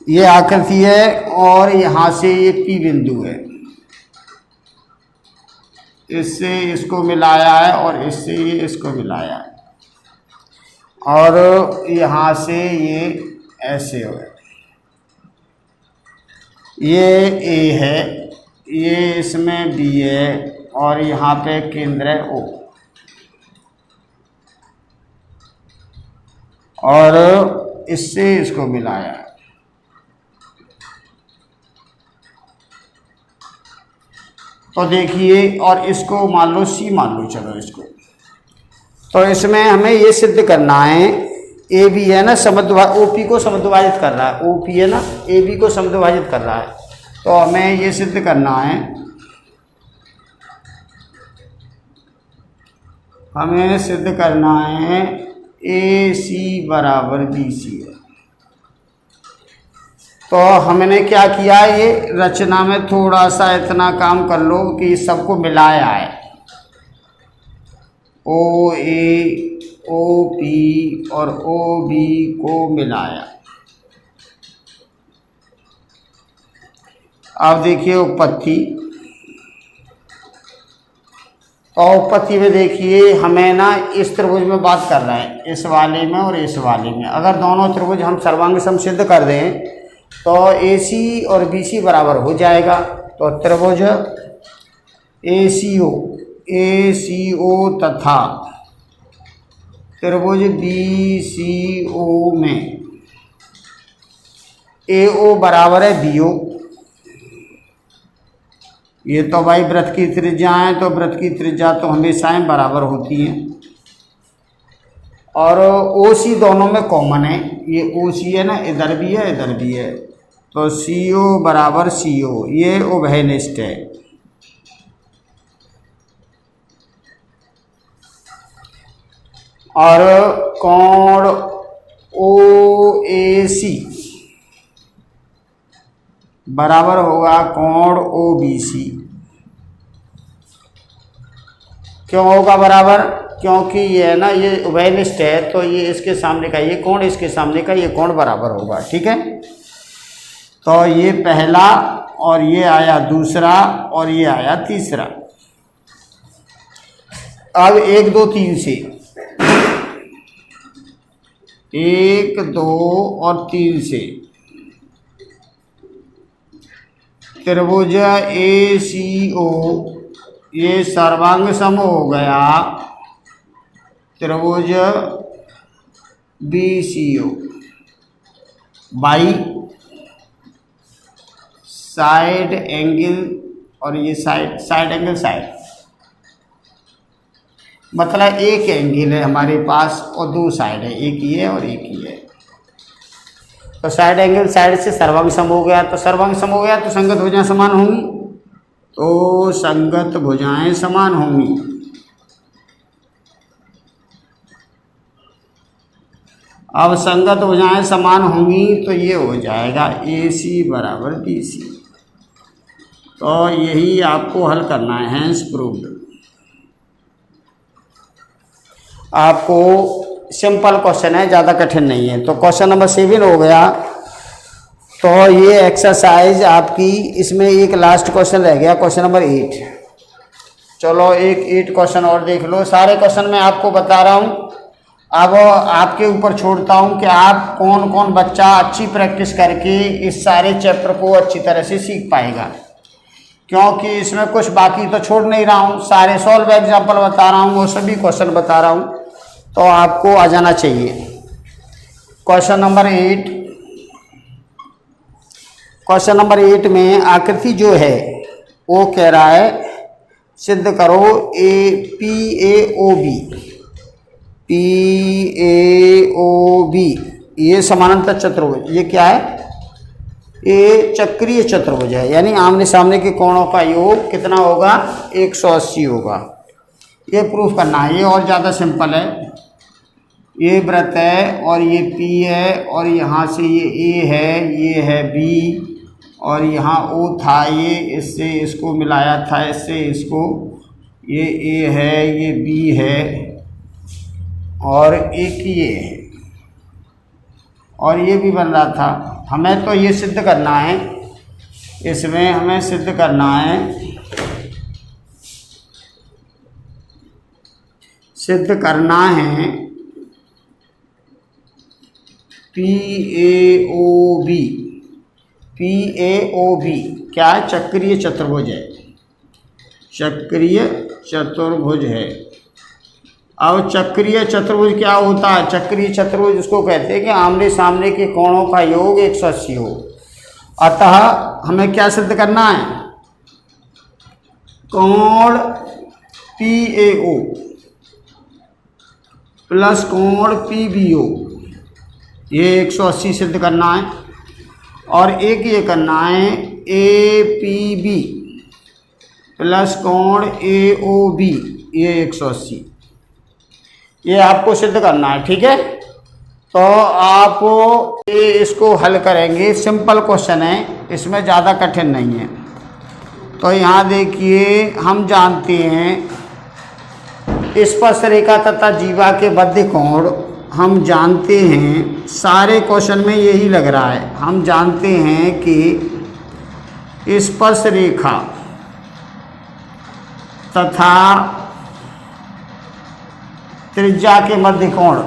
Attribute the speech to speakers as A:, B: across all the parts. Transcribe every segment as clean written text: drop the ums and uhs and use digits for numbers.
A: ये आकृति है और यहाँ से ये P बिंदु है, इससे इसको मिलाया है और इससे ये इसको मिलाया है, और यहाँ से ये ऐसे हो, ये A है, ये इसमें B है, और यहाँ पे केंद्र है O, और इससे इसको मिलाया है। तो देखिए, और इसको मान लो C मान लो, चलो इसको, तो इसमें हमें ये सिद्ध करना है, ए बी है ना OP को समद्विभाजित कर रहा है, OP है ना AB को समद्विभाजित कर रहा है, तो हमें ये सिद्ध करना है, हमें सिद्ध करना है AC बराबर BC है। तो हमने क्या किया, ये रचना में थोड़ा सा इतना काम कर लो कि सबको मिलाया है, OA OP और OB को मिलाया। अब देखिए उपपत्ति, और उपपत्ति में देखिए हमें ना इस त्रिभुज में बात कर रहा है, इस वाले में और इस वाले में। अगर दोनों त्रिभुज हम सर्वांग सम सिद्ध कर दें तो AC और BC बराबर हो जाएगा। तो त्रिभुज ACO तथा त्रिभुज BCO में AO बराबर है BO। ये तो भाई वृत्त की त्रिज्या है, तो वृत्त की त्रिज्या तो हमेशा ही बराबर होती है, और OC दोनों में कॉमन है, ये OC है ना, इधर भी है इधर भी है, तो CO बराबर CO, ये उभयनिष्ठ है। और कोण OAC बराबर होगा कोण OBC। क्यों होगा बराबर? क्योंकि ये है ना, ये उभयनिष्ठ है, तो ये इसके सामने का ये कोण, इसके सामने का ये कोण बराबर होगा। ठीक है, तो ये पहला, और ये आया दूसरा, और ये आया तीसरा। अब 1 2 3 से, 1 2 और 3 से त्रिभुज ACO ये सर्वांग सम हो गया त्रिभुज BCO बाई साइड एंगल, और ये साइड एंगल साइड, मतलब एक एंगल है हमारे पास और 2 साइड है, एक ही है और एक ही है। तो साइड एंगल साइड से सर्वांग सम हो गया, तो सर्वांग सम हो गया तो संगत भुजाएं समान होंगी, तो संगत भुजाएं समान होंगी। अब संगत भुजाएं समान होंगी तो ये हो जाएगा AC बराबर BC। तो यही आपको हल करना है, हैंस प्रूव्ड। आपको सिंपल क्वेश्चन है, ज़्यादा कठिन नहीं है। तो क्वेश्चन नंबर 7 हो गया। तो ये एक्सरसाइज आपकी, इसमें एक लास्ट क्वेश्चन रह गया, क्वेश्चन नंबर 8। चलो एक 8 क्वेश्चन और देख लो। सारे क्वेश्चन मैं आपको बता रहा हूँ, अब आपके ऊपर छोड़ता हूँ कि आप कौन कौन बच्चा अच्छी प्रैक्टिस करके इस सारे चैप्टर को अच्छी तरह से सीख पाएगा, क्योंकि इसमें कुछ बाकी तो छोड़ नहीं रहा हूँ, सारे सॉल्व एग्जाम्पल बता रहा हूँ, वो सभी क्वेश्चन बता रहा हूँ, तो आपको आ जाना चाहिए। क्वेश्चन नंबर 8, क्वेश्चन नंबर 8 में आकृति जो है वो कह रहा है सिद्ध करो PAOB ये समानांतर चतुर्भुज, ये क्या है, ये चक्रीय चतुर्भुज है, यानी आमने सामने के कोणों का योग कितना होगा, 180 होगा। ये प्रूफ करना है, ये और ज़्यादा सिंपल है। ये वृत्त है और ये P है, और यहाँ से ये A है, ये है B, और यहाँ O था, ये इससे इसको मिलाया था, इससे इसको, ये A है, ये B है, और एक ये है। और ये भी बन रहा था। हमें तो ये सिद्ध करना है, इसमें हमें सिद्ध करना है, सिद्ध करना है PAOB। PAOB क्या है? चक्रीय चतुर्भुज है, चक्रीय चतुर्भुज है। अब चक्रीय चतुर्भुज क्या होता है? चक्रीय चतुर्भुज उसको कहते हैं कि आमने सामने के कोणों का योग 180 हो। अतः हमें क्या सिद्ध करना है? कोण PAO प्लस कोण PBO, ये 180 सिद्ध करना है। और एक ये करना है APB प्लस कोण AOB, ये 180, ये आपको सिद्ध करना है। ठीक है, तो आप ये इसको हल करेंगे, सिंपल क्वेश्चन है, इसमें ज़्यादा कठिन नहीं है। तो यहाँ देखिए, हम जानते हैं स्पर्शरेखा तथा जीवा के बद्ध कोण हम जानते हैं, सारे क्वेश्चन में यही लग रहा है। हम जानते हैं कि स्पर्शरेखा तथा त्रिज्या के मध्य कोण,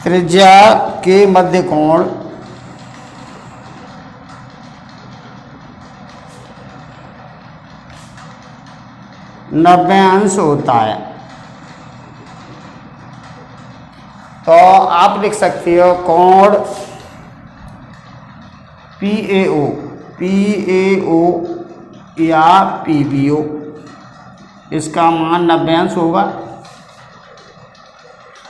A: त्रिज्या के मध्य कोण 90 अंश होता है। तो आप लिख सकते हो कोण PAO या PBO, इसका मान 90 अंश होगा।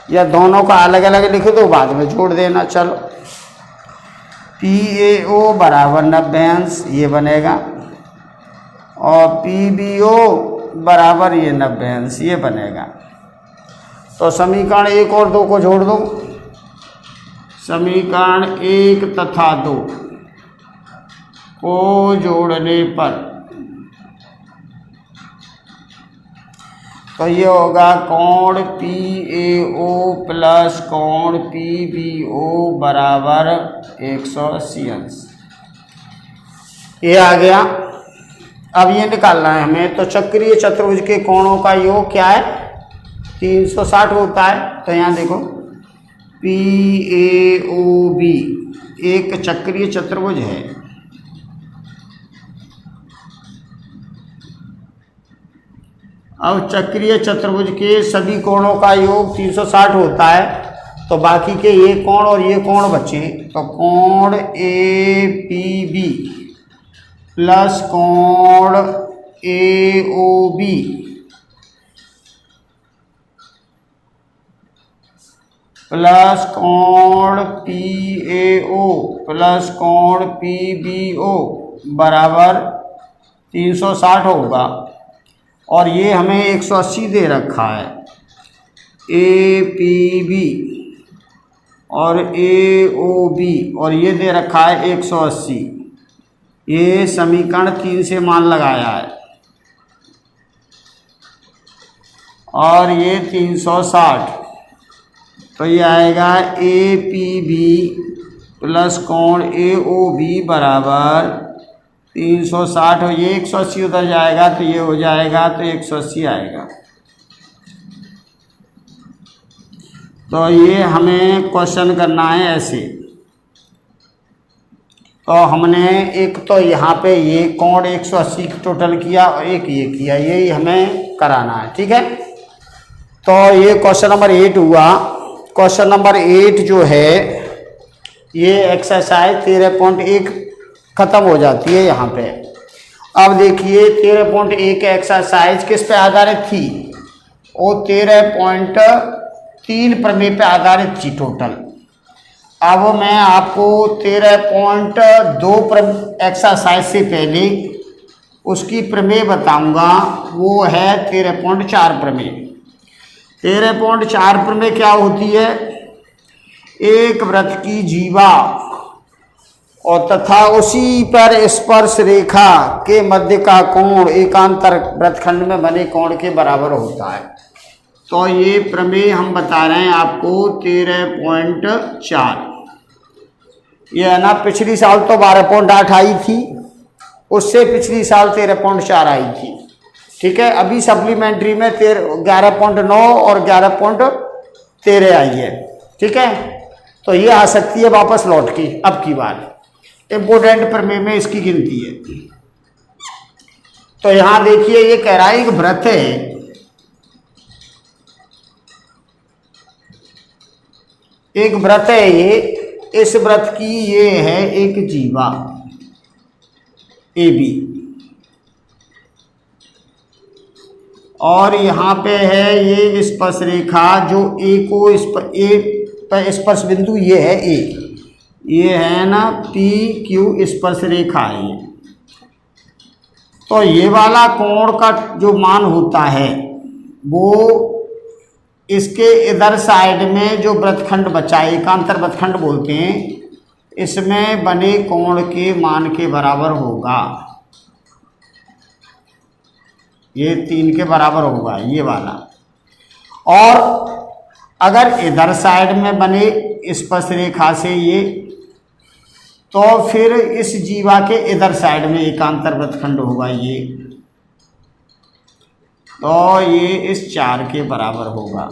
A: या दोनों का अलग अलग लिखे तो बाद में जोड़ देना। चलो, PAO बराबर 90 अंश, ये बनेगा, और PBO बराबर ये 90 अंश, ये बनेगा। तो समीकरण 1 और 2 को जोड़ दो। समीकरण 1 तथा 2 को जोड़ने पर तो ये होगा कोण PAO प्लस कोण PBO बराबर 180 अंश, ये आ गया। अब ये निकालना है हमें। तो चक्रीय चतुर्भुज के कोणों का योग क्या है? 360 होता है। तो यहाँ देखो, PAOB एक चक्रीय चतुर्भुज है। अब चक्रीय चतुर्भुज के सभी कोणों का योग 360 होता है, तो बाकी के ये कोण और ये कोण बचे। तो कोण APB प्लस कोण AOB प्लस कोण PAO प्लस कोण PBO बराबर 360 होगा। और ये हमें 180 दे रखा है। APB और AOB और ये दे रखा है 180। ये समीकरण 3 से मान लगाया है, और ये 360। तो ये आएगा APB प्लस कोण AOB बराबर 360 हो। ये 180 उधर जाएगा तो ये हो जाएगा, तो 180 आएगा। तो ये हमें क्वेश्चन करना है ऐसे। तो हमने एक तो यहाँ पे ये कोण 180 टोटल किया और एक ये किया, यही हमें कराना है। ठीक है, तो ये क्वेश्चन नंबर 8 हुआ। क्वेश्चन नंबर 8 जो है, ये एक्सरसाइज 13.1 खत्म हो जाती है यहाँ पे। अब देखिए 13.1 एक्सरसाइज किस पे आधारित थी? वो 13.3 प्रमेय पे आधारित थी टोटल। अब मैं आपको 13.2 एक्सरसाइज से पहले उसकी प्रमेय बताऊंगा, वो है 13.4 प्रमेय। 13.4 प्रमेय क्या होती है? एक वृत्त की जीवा और तथा उसी पर स्पर्श रेखा के मध्य का कोण एकांतर वृत्तखंड में बने कोण के बराबर होता है। तो ये प्रमेय हम बता रहे हैं आपको 13.4। ये है ना, पिछली साल तो 12.8 आई थी, उससे पिछली साल 13.4 आई थी। ठीक है, अभी सप्लीमेंट्री में 11.9 और 11.13 आई है। ठीक है, तो ये आ सकती है वापस लौट की अब की बार। इंपोर्टेंट प्रमेय में इसकी गिनती है। तो यहां देखिए, ये कह रहा है एक व्रत है, एक व्रत है ये, इस व्रत की ये है एक जीवा ए बी, और यहाँ पे है ये स्पर्श रेखा जो ए को स्पर्श बिंदु ये है ए, ये है ना पी क्यू स्पर्श रेखा है ये। तो ये वाला कोण का जो मान होता है वो इसके इधर साइड में जो वृत्तखंड बचा है, एकांतर वृत्तखंड बोलते हैं, इसमें बने कोण के मान के बराबर होगा। ये 3 के बराबर होगा ये वाला। और अगर इधर साइड में बने स्पर्श रेखा से ये, तो फिर इस जीवा के इधर साइड में एकांतर वृत्तखंड होगा ये, तो ये इस 4 के बराबर होगा।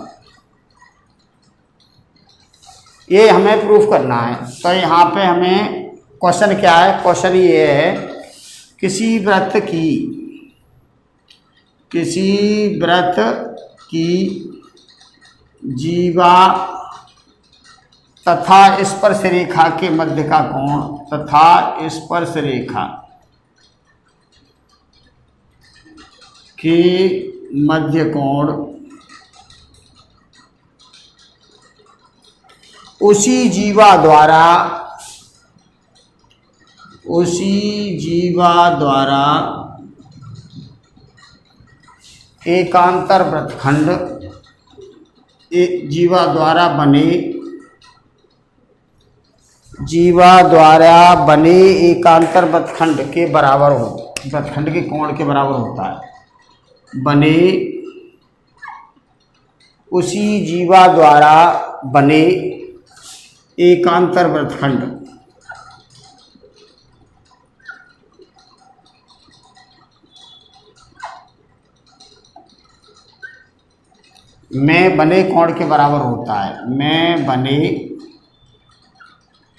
A: ये हमें प्रूफ करना है। तो यहाँ पे हमें क्वेश्चन क्या है, क्वेश्चन ये है किसी व्रत की जीवा तथा स्पर्श रेखा के मध्य का कोण तथा स्पर्श रेखा के मध्य कोण उसी जीवा द्वारा एकांतर वृत्तखंड जीवा द्वारा बने एकांतर वृत्तखंड के बराबर हो, वृत्तखंड के कोण के बराबर होता है। बने उसी जीवा द्वारा बने एकांतर वृत्तखंड में बने कोण के बराबर होता है। में बने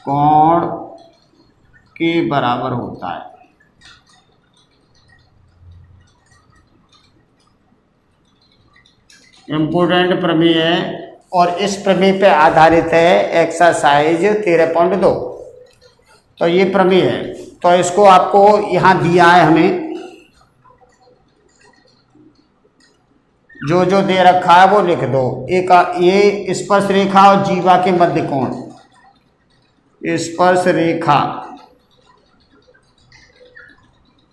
A: कोण के बराबर होता है। इम्पोर्टेंट प्रमेय है और इस प्रमेय पे आधारित है एक्सरसाइज 13.2। तो ये प्रमेय है, तो इसको आपको यहाँ दिया है, हमें जो जो दे रखा है वो लिख दो। एक ये स्पर्श रेखा और जीवा के मध्य कोण, स्पर्श रेखा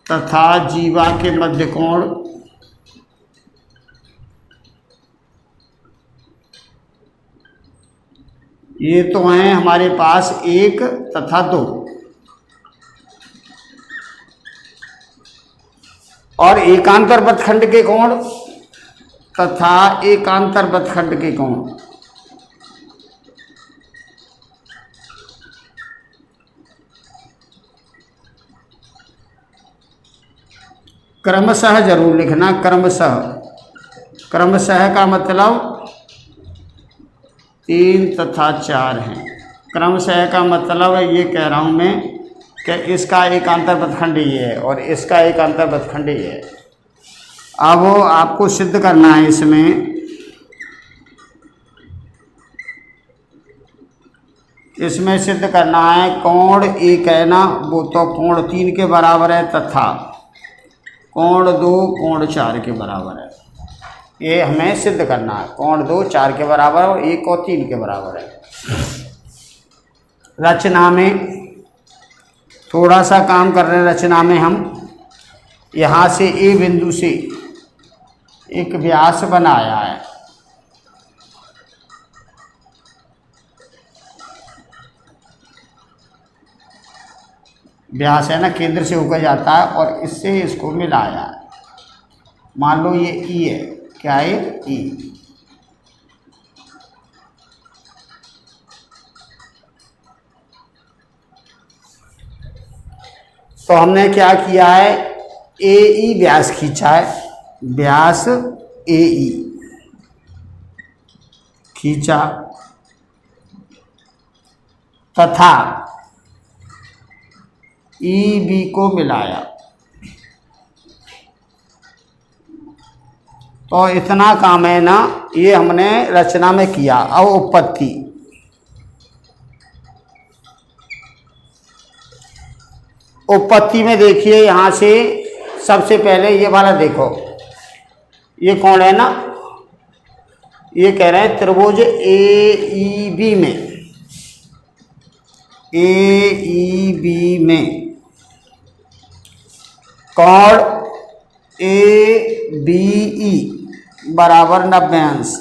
A: तथा जीवा के मध्य कोण ये तो हैं हमारे पास 1 तथा 2, और एकांतर वृत्तखंड के कोण तथा एकांतर वृत्तखंड के कोण क्रमशः जरूर लिखना। क्रमशः का मतलब 3 तथा 4 हैं। क्रमशः का मतलब ये कह रहा हूँ मैं कि इसका एकांतर वृत्तखंड ये है और इसका एकांतर वृत्तखंड ये है। अब आपको सिद्ध करना है, इसमें सिद्ध करना है कोण 1 है ना, वो तो कोण 3 के बराबर है तथा कोण 2 कोण 4 के बराबर है। ये हमें सिद्ध करना है। कोण 2 4 के बराबर और 1 और 3 के बराबर है। रचना में थोड़ा सा काम कर रहे हैं। रचना में हम यहाँ से ए बिंदु से एक व्यास बनाया है। व्यास है ना, केंद्र से होकर जाता है और इससे इसको मिलाया है। मान लो ये ई है, क्या है ई, तो हमने क्या किया है, ए ई व्यास खींचा है, व्यास ए ई खींचा तथा ई बी को मिलाया। तो इतना काम है ना, ये हमने रचना में किया। अब उत्पत्ति, उत्पत्ति में देखिए, यहाँ से सबसे पहले ये वाला देखो, ये कौन है ना, ये कह रहे हैं त्रिभुज ए ई बी में, ए ई बी में कोण ए बी ई बराबर 90 अंश।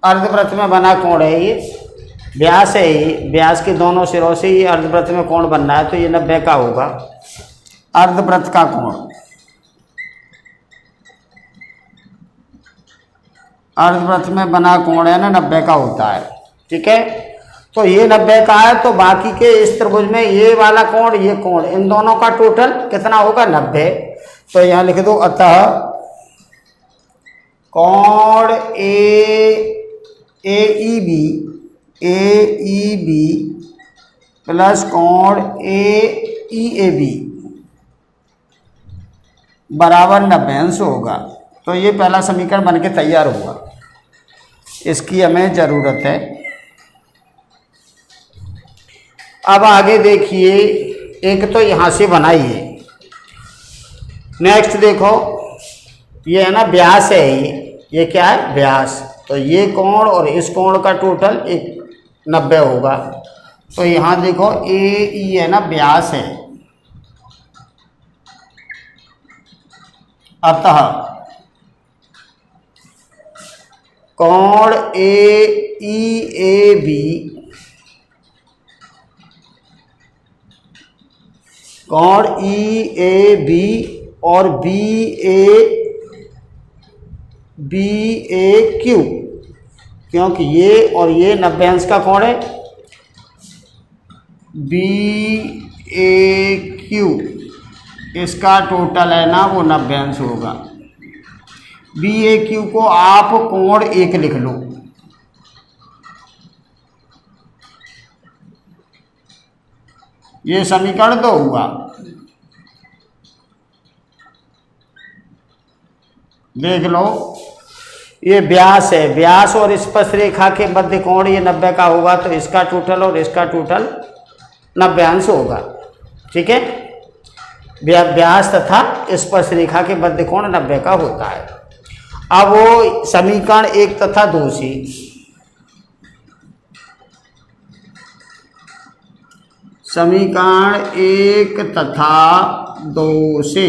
A: अर्धवृत्त में बना कोण है ये, व्यास है ये, व्यास के दोनों सिरों से ये अर्धवृत्त में कोण बनना है, तो ये 90 का होगा अर्धवृत्त का कोण। अर्धवृत्त में बना कोण है ना 90 का होता है, ठीक है। तो ये 90 का है, तो बाकी के इस त्रिभुज में ये वाला कोण, ये कोण, इन दोनों का टोटल कितना होगा 90। तो यहाँ लिख दो, अतः कोण ए ई बी प्लस कोण ए बी बराबर 90 अंश होगा। तो ये पहला समीकरण बन के तैयार हुआ, इसकी हमें ज़रूरत है। अब आगे देखिए, एक तो यहाँ से बनाइए, नेक्स्ट देखो, ये है ना व्यास है, ये क्या है व्यास, तो ये कोण और इस कोण का टोटल 90 होगा। तो यहाँ देखो ए ई है ना व्यास है, अतः कोण ए बी, कोण ए बी और बी ए क्यू, क्योंकि ये और ये 90 अंश का कोण है, बी ए क्यू इसका टोटल है ना वो 90 अंश होगा। बी ए क्यू को आप कोण 1 लिख लो, ये समीकरण तो हुआ। देख लो, ये व्यास है, व्यास और स्पर्श रेखा के मध्य कोण ये 90 का होगा, तो इसका टोटल और इसका टोटल 90 अंश होगा, ठीक है। व्यास तथा स्पर्श रेखा के मध्य कोण 90 का होता है। अब वो समीकरण 1 तथा 2 से, समीकरण 1 तथा 2 से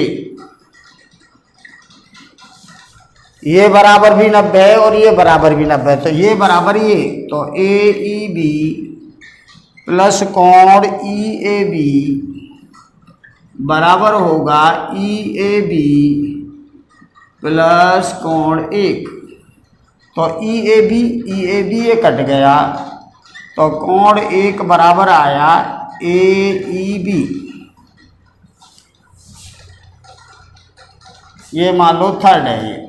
A: ये बराबर भी 90 है और ये बराबर भी 90 है, तो ये बराबर ये, तो ए ई बी प्लस कोण ई ए बी बराबर होगा ई ए बी प्लस कोण 1। तो ई ए बी ये कट गया, तो कोण 1 बराबर आया ए ई बी, ये मान लो थर्ड है। ये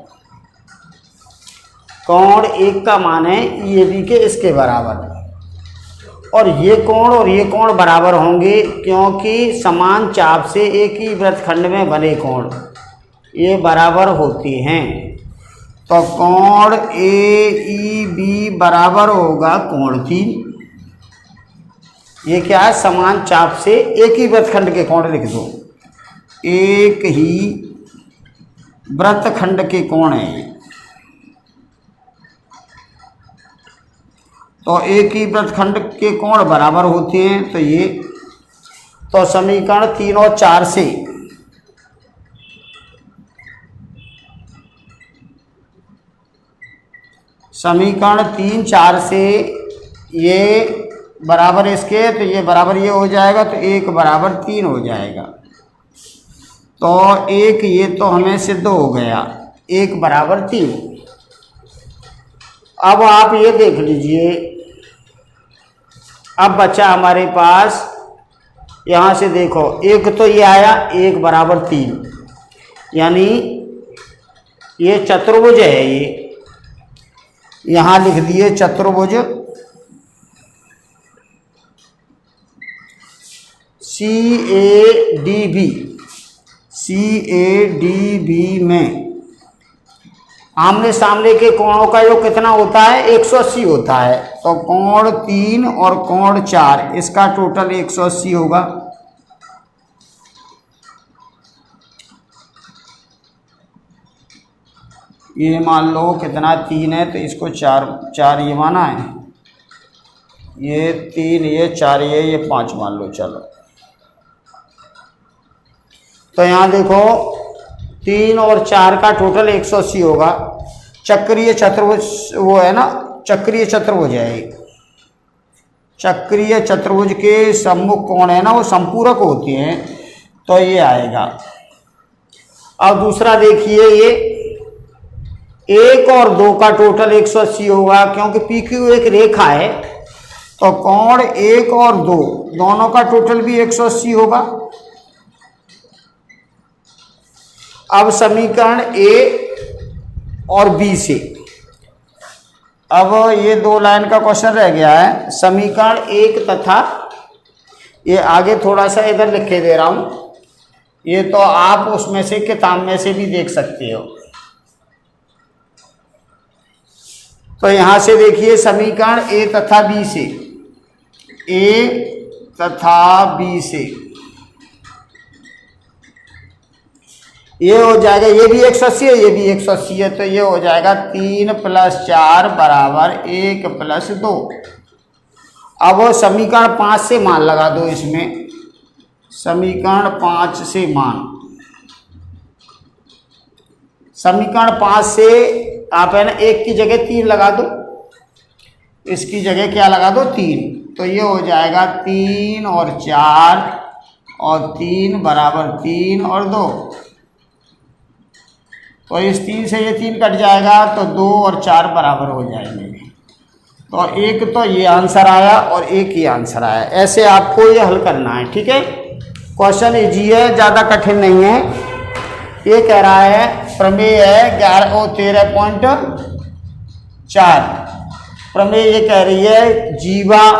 A: कोण 1 का मान है ई ए बी के इसके बराबर, और ये कोण बराबर होंगे, क्योंकि समान चाप से एक ही वृत्तखंड में बने कोण ये बराबर होते हैं। तो कोण ए ई बी बराबर होगा कोण 3। ये क्या है, समान चाप से एक ही वृत्तखंड के कोण लिख दो, एक ही वृत्तखंड के कोण है। तो एक ही वृत्तखंड के कोण बराबर होते हैं, तो ये, तो समीकरण 3 और 4 से समीकरण 3 4 से ये बराबर इसके, तो ये बराबर ये हो जाएगा, तो 1 बराबर 3 हो जाएगा। तो 1 ये तो हमें सिद्ध हो गया, 1 बराबर 3। अब आप ये देख लीजिए, अब बचा हमारे पास यहाँ से देखो एक तो ये आया 1 बराबर 3, यानी ये चतुर्भुज है। ये यहाँ लिख दिए चतुर्भुज CADB में आमने सामने के कोणों का योग कितना होता है? 180 होता है। तो कोण 3 और कोण 4 इसका टोटल 180 होगा। ये मान लो कितना 3 है, तो इसको 4 ये माना है, ये 3 ये 4 ये 5 मान लो। चलो तो यहाँ देखो 3 और 4 का टोटल 180 होगा। चक्रीय चतुर्भुज वो है ना, चक्रीय चतुर्भुज है एक। चक्रीय चतुर्भुज के सम्मुख कोण है ना वो संपूरक होते हैं, तो ये आएगा। अब दूसरा देखिए, ये 1 और 2 का टोटल 180 होगा, क्योंकि PQ एक रेखा है, तो कोण 1 और 2 दोनों का टोटल भी 180 होगा। अब समीकरण A और B से, अब ये 2 लाइन का क्वेश्चन रह गया है। समीकरण 1 तथा, ये आगे थोड़ा सा इधर लिखे दे रहा हूं, ये तो आप उसमें से किताब में से भी देख सकते हो। तो यहां से देखिए समीकरण A तथा B से, A तथा B से ये हो जाएगा, ये भी 180 है, ये भी 180 है, तो ये हो जाएगा 3 + 4 बराबर 1 + 2। अब समीकरण 5 से मान लगा दो इसमें, समीकरण 5 से मान, समीकरण 5 से आप है ना 1 की जगह 3 लगा दो, इसकी जगह क्या लगा दो? 3। तो ये हो जाएगा 3 और 4 और 3 बराबर 3 और 2। तो इस 3 से ये 3 कट जाएगा, तो 2 और 4 बराबर हो जाएंगे। तो एक तो ये आंसर आया और एक ये आंसर आया। ऐसे आपको ये हल करना है, ठीक है। क्वेश्चन इजी है, ज़्यादा कठिन नहीं है। ये कह रहा है प्रमेय है 13.4। प्रमेय ये कह रही है जीवा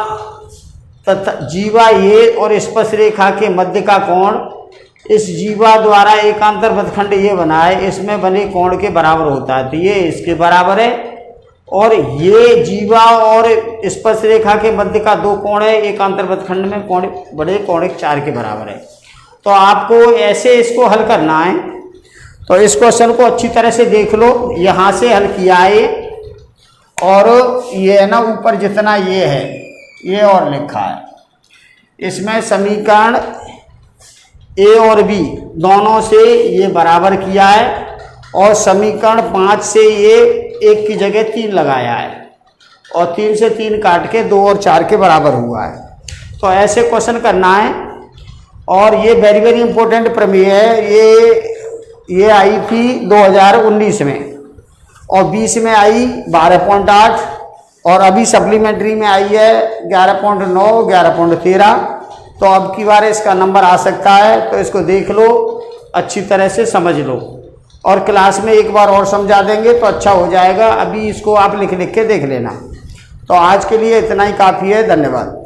A: तथा जीवा ये और स्पर्श रेखा के मध्य का कोण इस जीवा द्वारा एकांतर वृत्तखंड ये बना है, इसमें बने कोण के बराबर होता है। तो ये इसके बराबर है, और ये जीवा और स्पर्श रेखा के मध्य का 2 कोण है, एकांतर वृत्तखंड में कोण बड़े कोण 4 के बराबर है। तो आपको ऐसे इसको हल करना है। तो इस क्वेश्चन को अच्छी तरह से देख लो, यहाँ से हल किया है, और ये है ना ऊपर जितना ये है ये और लिखा है। इसमें समीकरण A और B दोनों से ये बराबर किया है, और समीकरण 5 से ये 1 की जगह 3 लगाया है, और 3 से 3 काट के 2 और 4 के बराबर हुआ है। तो ऐसे क्वेश्चन करना है। और ये वेरी वेरी इंपॉर्टेंट प्रमेय है। ये आई थी 2019 में, और 20 में आई 12.8, और अभी सप्लीमेंट्री में आई है 11.9, 11.13। तो अब की बार इसका नंबर आ सकता है, तो इसको देख लो, अच्छी तरह से समझ लो, और क्लास में एक बार और समझा देंगे तो अच्छा हो जाएगा। अभी इसको आप लिख लिख के देख लेना। तो आज के लिए इतना ही काफ़ी है। धन्यवाद।